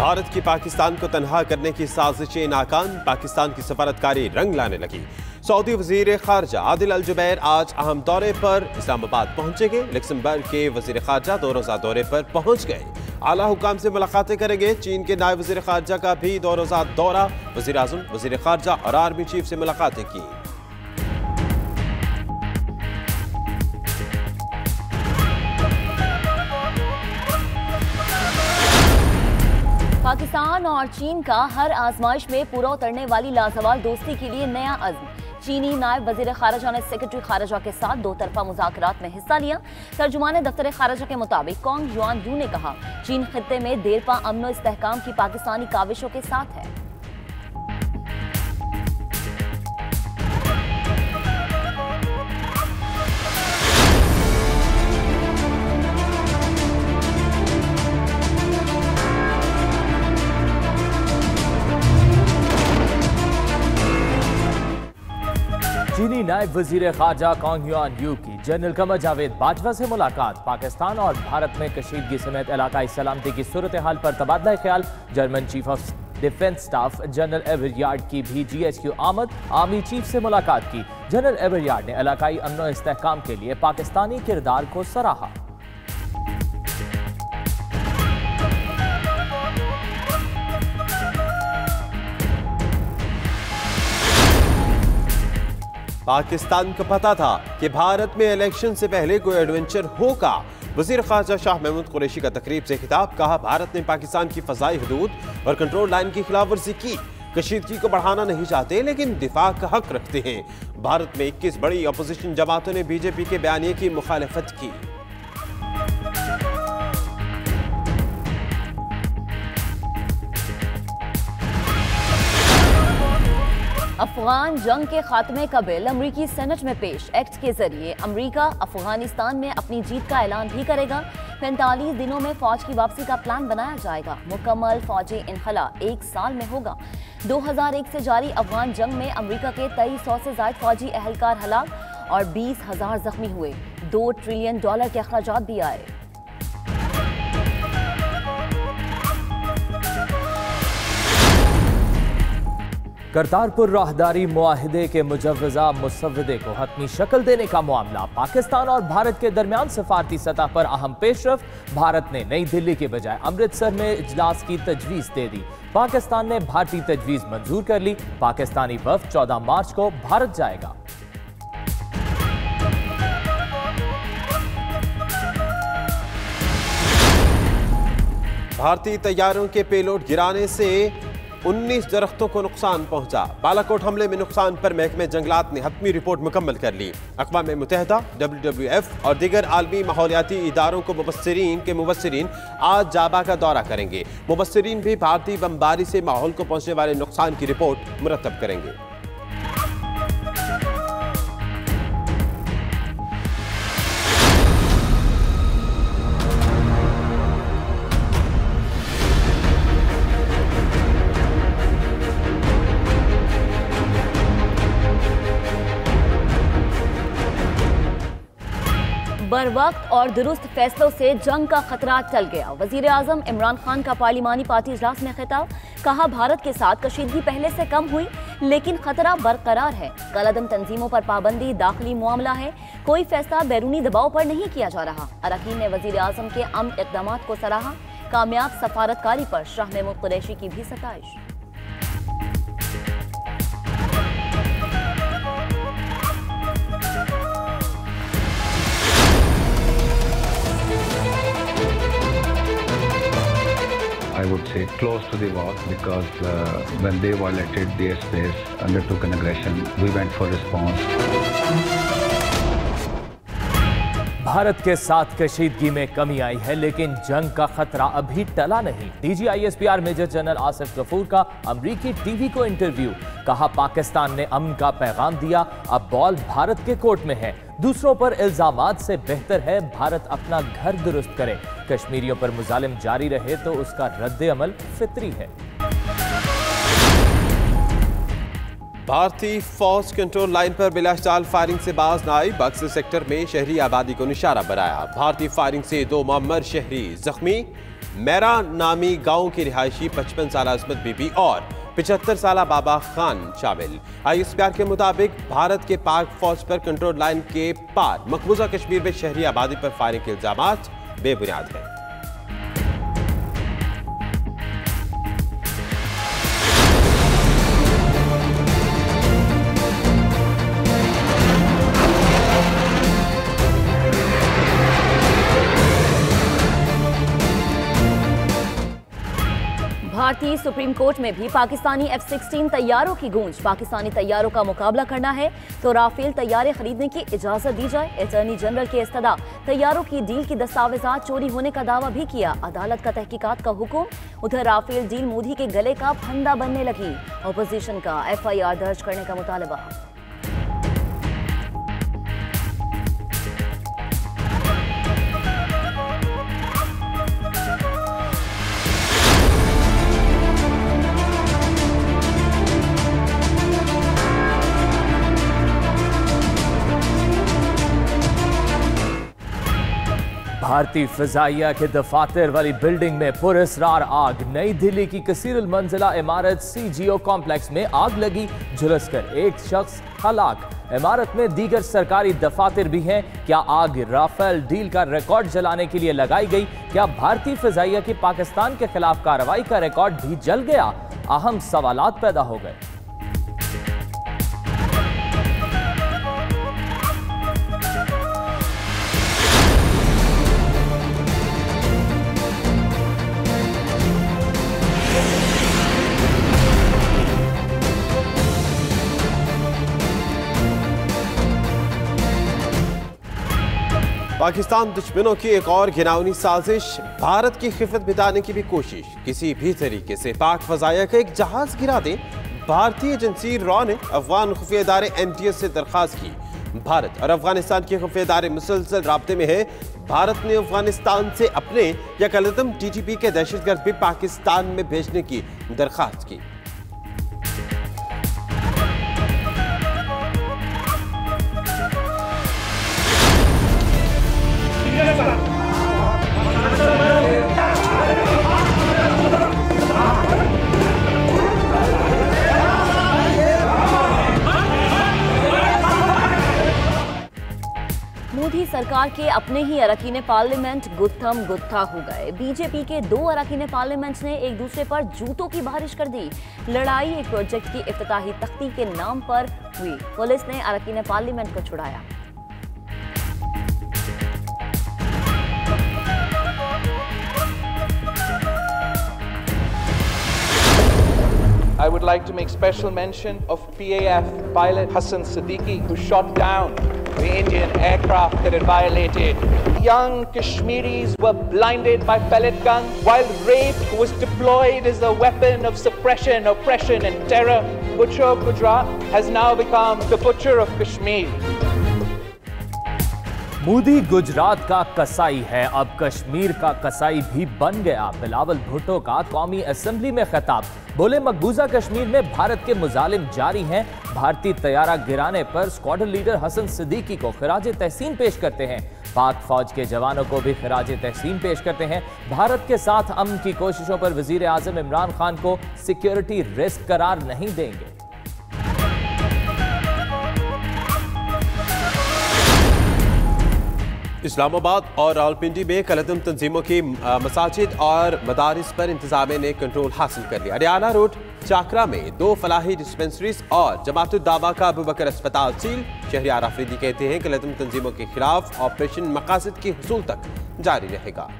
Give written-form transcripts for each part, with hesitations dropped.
भारत की पाकिस्तान को तनहा करने की साजिशें नाकाम, पाकिस्तान की सफारतकारी रंग लाने लगी। सऊदी वजीर खारजा आदिल अल जुबैर आज अहम दौरे पर इस्लामाबाद पहुंचेंगे। लक्समबर्ग के वजीर खारजा 2 रोज़ा दौरे पर पहुंच गए। आला हुकाम से मुलाकातें करेंगे। चीन के नायब वजीर खारजा का भी 2 रोज़ा दौरा। वजीर आज़म, वजीर खारजा और आर्मी चीफ से मुलाकातें की। पाकिस्तान और चीन का हर आजमाइश में पूरा उतरने वाली लाजवाल दोस्ती के लिए नया अज़्म। चीनी नायब वजीर खारजा ने सेक्रेटरी खारजा के साथ 2 तरफा मुज़ाकरात में हिस्सा लिया। तर्जुमान दफ्तर खारजा के मुताबिक कोंग युआन यू ने कहा, चीन खित्ते में देरपा अमन और इस्तेहकाम की पाकिस्तानी काविशों के साथ है। चीनी नायब वजीर खारजा कोंग युआन यू की जनरल कमर जावेद बाजवा से मुलाकात। पाकिस्तान और भारत में कशीदगी समेत इलाकाई सलामती की सूरत हाल पर तबादला ख्याल। German chief of defence staff general एवरयार्ड की भी GHQ आमद। आर्मी चीफ से मुलाकात की। जनरल एवरयार्ड ने इलाकाई अमन और इस्तेहकाम के लिए पाकिस्तानी किरदार को सराहा। पाकिस्तान को पता था कि भारत में इलेक्शन से पहले कोई एडवेंचर होगा। वजीर खारजा शाह महमूद कुरैशी का तकरीब से खिताब। कहा, भारत ने पाकिस्तान की फजाई हदूद और कंट्रोल लाइन की खिलाफ वर्जी की। कशीदगी को बढ़ाना नहीं चाहते लेकिन दिफा का हक रखते हैं। भारत में 21 बड़ी अपोजिशन जमातों ने बीजेपी के बयानिए की मुखालफत की। अफगान जंग के खात्मे का बिल अमरीकी सेनेट में पेश। एक्ट के जरिए अमरीका अफगानिस्तान में अपनी जीत का ऐलान भी करेगा। 45 दिनों में फौज की वापसी का प्लान बनाया जाएगा। मुकम्मल फौजी इनखला 1 साल में होगा। 2001 से जारी अफगान जंग में अमरीका के 2300 से ज्यादा फौजी एहलकार हलाक और 20,000 जख्मी हुए। $2 ट्रिलियन के अखराजात भी आए। करतारपुर राहदारी मुआहिदे के मुजव्वजा मुसव्वदे को हतमी शक्ल देने का मामला। पाकिस्तान और भारत के दरमियान सफारती सतह पर अहम पेशरफ्त। भारत ने नई दिल्ली के बजाय अमृतसर में इजलास की तजवीज़ दे दी। पाकिस्तान ने भारतीय तजवीज़ मंजूर कर ली। पाकिस्तानी वफ़द 14 मार्च को भारत जाएगा। भारतीय तैयारों के पेलोड गिराने से 19 दरख्तों को नुकसान पहुंचा। बालाकोट हमले में नुकसान पर महकमे जंगलात ने हतमी रिपोर्ट मुकम्मल कर ली। अक़वाम मुत्तहिदा, WWF और दीगर आलमी माहौलियाती इदारों को मुबस्सिरीन आज जाबा का दौरा करेंगे। मुबस्सिरीन भी भारतीय बमबारी से माहौल को पहुंचने वाले नुकसान की रिपोर्ट मुरतब करेंगे। बर वक्त और दुरुस्त फैसलों से जंग का खतरा टल गया। वजीर आजम इमरान खान का पार्लिमानी पार्टी इजलास में खिताब। कहा, भारत के साथ कशीदगी पहले से कम हुई लेकिन खतरा बरकरार है। कलादम तंजीमों पर पाबंदी दाखिली मामला है, कोई फैसला बैरूनी दबाव पर नहीं किया जा रहा। अरकान ने वजीर आजम के अमन इक़दाम को सराहा। कामयाब सफारतकारी पर शाह महमूद कुरैशी की भी सताइश। I would say close to the wall because when they violated their space, undertook an aggression, we went for response. Bharat के साथ कशीदगी में कमी आई है लेकिन जंग का खतरा अभी टला नहीं। DG ISPR major general Asif Ghafoor का अमरीकी टीवी को इंटरव्यू। कहा, पाकिस्तान ने अमन का पैगाम दिया, अब बॉल भारत के कोर्ट में है। दूसरों पर इल्जामात से बेहतर है भारत अपना घर दुरुस्त करे। कश्मीरियों पर मुजालिम जारी रहे तो उसका रद्द अमल फितरी है। भारतीय फौज कंट्रोल लाइन पर बिलाशताल फायरिंग से बाज न आई। बक्सर सेक्टर में शहरी आबादी को निशाना बनाया। भारतीय फायरिंग से 2 मुअम्मर शहरी जख्मी। मेरा नामी गांव की रिहायशी 55 साल अजमत बीबी और 75 साल बाबा खान शामिल। ISPR के मुताबिक भारत के पाक फौज पर कंट्रोल लाइन के पार मकबूजा कश्मीर में शहरी आबादी पर फायरिंग के इल्जामात बेबुनियाद हैं। भारतीय सुप्रीम कोर्ट में भी पाकिस्तानी F-16 तैयारों की गूंज। पाकिस्तानी तैयारों का मुकाबला करना है तो राफेल तैयारे खरीदने की इजाजत दी जाए। अटॉर्नी जनरल के इस्तदा तैयारों की डील की दस्तावेजात चोरी होने का दावा भी किया। अदालत का तहकीकात का हुक्म। उधर राफेल डील मोदी के गले का फंदा बनने लगी। अपोजिशन का FIR दर्ज करने का मुतालबा। भारतीय फिजाइया के दफातर वाली बिल्डिंग में पुरस्रार आग। नई दिल्ली की कसीरुल मंजिला इमारत CGO कॉम्प्लेक्स में आग लगी। झुलसकर एक शख्स हलाक। इमारत में दीगर सरकारी दफातर भी हैं। क्या आग राफेल डील का रिकॉर्ड जलाने के लिए लगाई गई? क्या भारतीय फिजाइया की पाकिस्तान के खिलाफ कार्रवाई का रिकॉर्ड भी जल गया? अहम सवालात पैदा हो गए। पाकिस्तान दुश्मनों की एक और घिनौनी साजिश। भारत की खिफत बिताने की भी कोशिश। किसी भी तरीके से पाक फजाया का एक जहाज गिरा दे। भारतीय एजेंसी रॉ ने अफगान खुफिया इदारे MTS से दरखास्त की। भारत और अफगानिस्तान के खुफिया इदारे मुसलसल राब्ते में है। भारत ने अफगानिस्तान से अपने या कलदम TTP के दहशतगर्द भी पाकिस्तान में भेजने की दरखास्त की। मोदी सरकार के अपने ही अरकान पार्लियामेंट गुत्थम गुत्था हो गए। बीजेपी के 2 अरकान पार्लियामेंट ने एक दूसरे पर जूतों की बारिश कर दी। लड़ाई एक प्रोजेक्ट की इफ्तिताही तख्ती के नाम पर हुई। पुलिस ने अरकान पार्लियामेंट को छुड़ाया। I would like to make special mention of PAF pilot Hassan Siddiqui, who shot down the Indian aircraft that had violated. Young Kashmiris were blinded by pellet guns, while rape was deployed as a weapon of suppression, oppression and terror. Butcher of Gujarat has now become the butcher of Kashmir. Modi Gujarat का कसाई है, अब कश्मीर का कसाई भी बन गया। बिलावल भुट्टो का कौमी असेंबली में खिताब। बोले मकबूजा कश्मीर में भारत के मुजालिम जारी हैं। भारतीय तैयारा गिराने पर स्क्वाड्रन लीडर हसन सिद्दीकी को खिराज तहसीन पेश करते हैं। पाक फौज के जवानों को भी खिराज तहसीन पेश करते हैं। भारत के साथ अमन की कोशिशों पर वजीर आजम इमरान खान को सिक्योरिटी रिस्क करार नहीं देंगे। इस्लामाबाद और रावलपिंडी में कलदम तंजीमों की मसाजिद और मदारिस पर इंतजामिया ने कंट्रोल हासिल कर लिया। हरियाणा रोड चाकरा में 2 फलाही डिस्पेंसरीज और जमातुल दावा का अबू बकर अस्पताल सील। शहरियार आफरीदी कहते हैं कलदम तंजीमों के खिलाफ ऑपरेशन मकासद के हुसूल तक जारी रहेगा।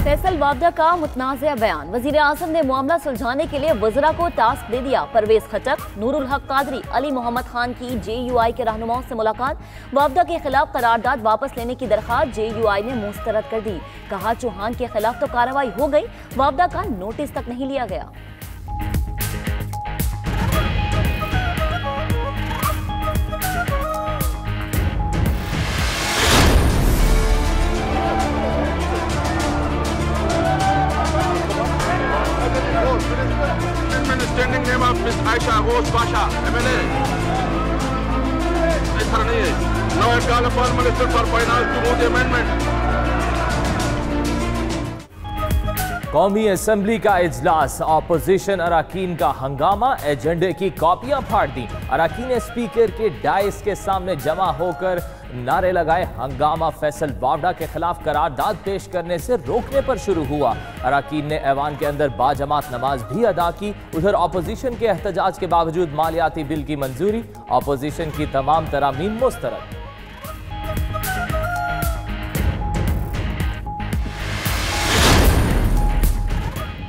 फैसल वावदा का मुतनाज़िया बयान। वजीर आज़म ने मामला सुलझाने के लिए वज़रा को टास्क दे दिया। परवेज खटक, नूरुल हक कादरी, अली मोहम्मद खान की JUI के रहनुमाओं से मुलाकात। वावदा के खिलाफ करारदाद वापस लेने की दरखास्त JUI ने मुस्तरद कर दी। कहा चौहान के खिलाफ तो कार्रवाई हो गई, वावदा का नोटिस तक नहीं लिया गया। Standing name of Miss Aisha Rose Basha, MLA. call upon Minister for Finance to move the amendment. कौमी असेंबली का इजलास, ऑपोजिशन अराकीन का हंगामा, एजेंडे की कॉपियां फाड़ दी। अराकीन ने स्पीकर के डाइस के सामने जमा होकर नारे लगाए। हंगामा फैसल वावड़ा के खिलाफ करारदाद पेश करने से रोकने पर शुरू हुआ। अराकीन ने ऐवान के अंदर बाजमात नमाज भी अदा की। उधर ऑपोजिशन के एहतजाज के बावजूद मालियाती बिल की मंजूरी, ऑपोजिशन की तमाम तरामीम मुस्तरद।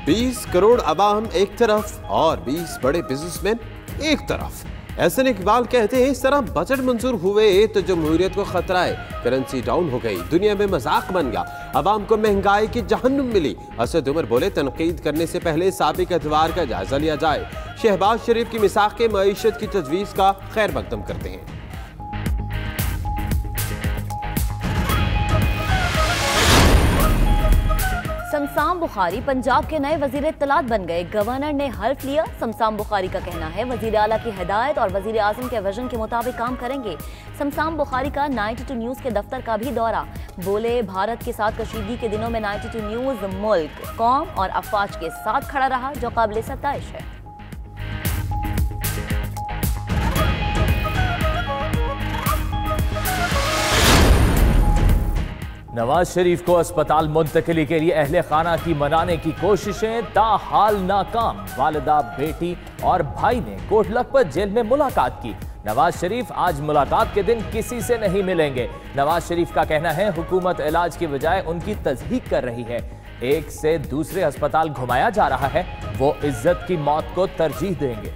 20 करोड़ अवाम एक तरफ और 20 बड़े बिजनेसमैन एक तरफ। एहसन इकबाल कहते हैं इस तरह बजट मंजूर हुए तो जमहूरियत को खतरा है, करेंसी डाउन हो गई, दुनिया में मजाक बन गया, अवाम को महंगाई की जहन्नुम मिली। असद उमर बोले तनकीद करने से पहले साबिक एतवार का जायजा लिया जाए। शहबाज शरीफ की मिसाक के मईशत की तजवीज़ का खैर मकदम करते हैं। शमशाम बुखारी पंजाब के नए वजीर इत्तलात बन गए। गवर्नर ने हल्फ लिया। शमशाम बुखारी का कहना है वजीर आला की हिदायत और वजीर आजम के विजन के मुताबिक काम करेंगे। शमशाम बुखारी का 92 न्यूज़ के दफ्तर का भी दौरा। बोले भारत के साथ कशीदगी के दिनों में 92 न्यूज़ मुल्क, कौम और अफवाज के साथ खड़ा रहा, जो काबिल सताइश है। नवाज शरीफ को अस्पताल मुंतकिली के लिए अहले खाना की मनाने की कोशिशें ताहाल नाकाम। वालिदा, बेटी और भाई ने कोट लखपत जेल में मुलाकात की। नवाज शरीफ आज मुलाकात के दिन किसी से नहीं मिलेंगे। नवाज शरीफ का कहना है हुकूमत इलाज की बजाय उनकी तस्दीक कर रही है। एक से दूसरे अस्पताल घुमाया जा रहा है, वो इज्जत की मौत को तरजीह देंगे।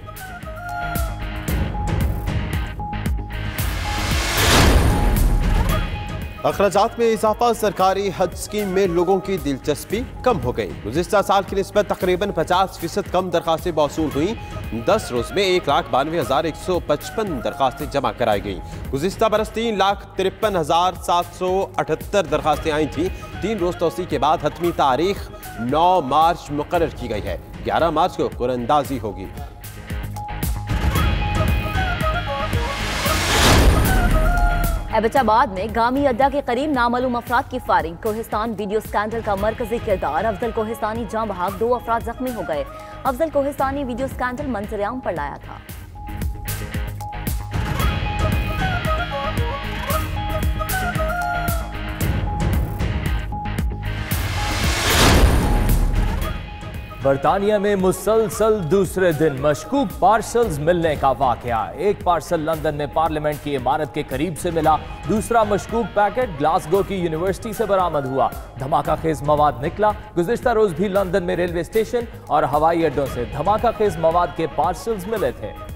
अखराजात में इजाफा, सरकारी हज स्कीम में लोगों की दिलचस्पी कम हो गई। गुज़िश्ता साल की निस्बत तकरीबन 50% कम दरखास्तें मौसूल हुई। 10 रोज में 1,92,155 दरखास्तें जमा कराई गई। गुज़िश्ता बरस 3,53,778 दरखास्तें आई थी। 3 रोज तोसी के बाद हतमी तारीख 9 मार्च मुकर्रर की गई है। 11 मार्च को कुरानंदाजी होगी। एबटाबाद में गामी अड्डा के करीब नामालूम अफराद की फायरिंग। कोहिस्तान वीडियो स्कैंडल का मरकजी किरदार अफजल कोहिस्तानी जाँ बहक, 2 अफराद जख्मी हो गए। अफजल कोहिस्तानी वीडियो स्कैंडल मंजर-ए-आम पर लाया था। बरतानिया में मुसलसल दूसरे दिन मशकूक पार्सल्स मिलने का वाकया। एक पार्सल लंदन में पार्लियामेंट की इमारत के करीब से मिला। दूसरा मशकूक पैकेट ग्लासगो की यूनिवर्सिटी से बरामद हुआ। धमाका खेज मवाद निकला। गुज़िश्ता रोज भी लंदन में रेलवे स्टेशन और हवाई अड्डों से धमाका खेज मवाद के पार्सल्स मिले थे।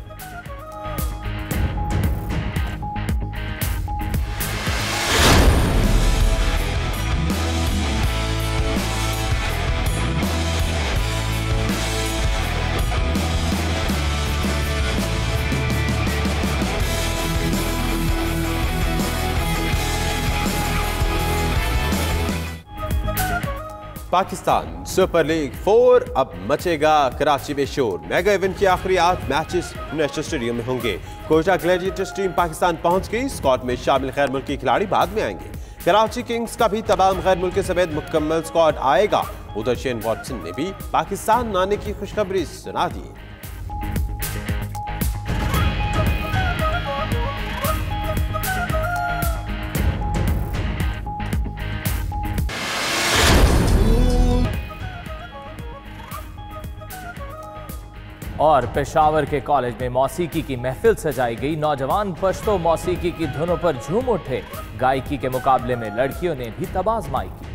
पाकिस्तान सुपर लीग 4 अब मचेगा कराची में शोर। मेगा इवेंट के आखिरी 8 मैचेस नेशनल स्टेडियम में होंगे। कोटा ग्लैडिएटर्स टीम पाकिस्तान पहुंच गई। स्क्वाड में शामिल गैर मुल्की खिलाड़ी बाद में आएंगे। कराची किंग्स का भी तमाम गैर मुल्की समेत मुकम्मल स्क्वाड आएगा। उधर शेन वॉटसन ने भी पाकिस्तान आने की खुशखबरी सुना दी। और पेशावर के कॉलेज में मौसीकी की महफिल सजाई गई। नौजवान पश्तो मौसीकी की धुनों पर झूम उठे। गायकी के मुकाबले में लड़कियों ने भी तबाज़ माई की।